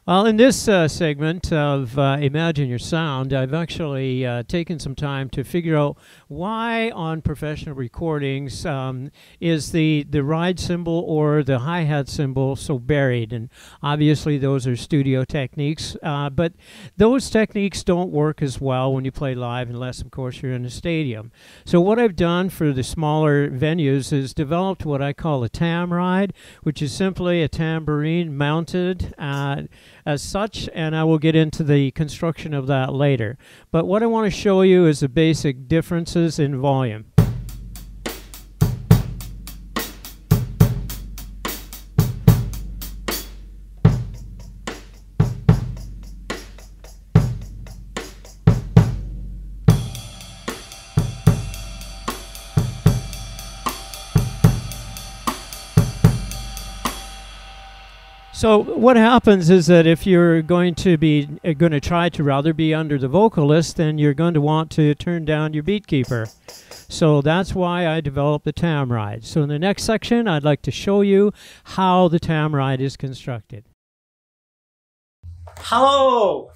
Well, in this segment of Imagine Your Sound, I've actually taken some time to figure out why on professional recordings is the ride cymbal or the hi-hat cymbal so buried. And obviously those are studio techniques, but those techniques don't work as well when you play live unless, of course, you're in a stadium. So what I've done for the smaller venues is developed what I call a tamride, which is simply a tambourine mounted as such, and I will get into the construction of that later. But what I want to show you is the basic differences in volume. So what happens is that if you're going to try to rather be under the vocalist, then you're going to want to turn down your beat keeper. So that's why I developed the tamride. So in the next section, I'd like to show you how the tamride is constructed. Hello!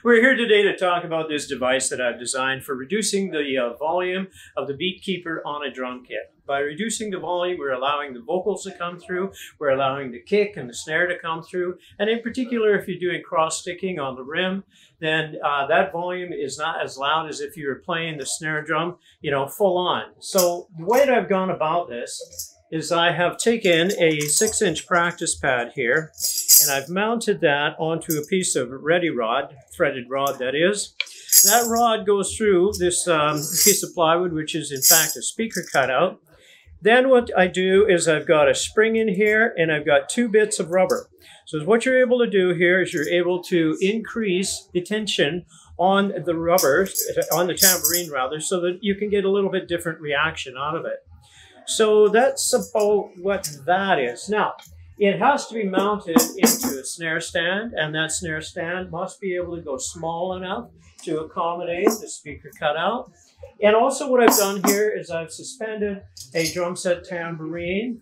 We're here today to talk about this device that I've designed for reducing the volume of the beat keeper on a drum kit. By reducing the volume, we're allowing the vocals to come through, we're allowing the kick and the snare to come through, and in particular, if you're doing cross-sticking on the rim, then that volume is not as loud as if you were playing the snare drum, you know, full on. So the way that I've gone about this is I have taken a 6-inch practice pad here, and I've mounted that onto a piece of ready rod, threaded rod that is. That rod goes through this piece of plywood, which is in fact a speaker cutout. Then what I do is I've got a spring in here, and I've got 2 bits of rubber. So what you're able to do here is you're able to increase the tension on the rubber, on the tambourine rather, so that you can get a little bit different reaction out of it. So that's about what that is. Now, it has to be mounted into a snare stand, and that snare stand must be able to go small enough to accommodate the speaker cutout. And also what I've done here is I've suspended a drum set tambourine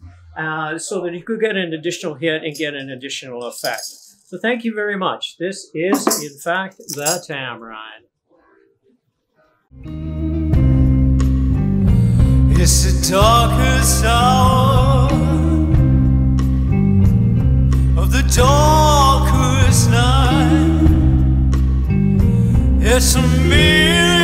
so that you could get an additional hit and get an additional effect. So thank you very much. This is, in fact, the tamride. It's the darkest hour of the darkest night. It's a mirror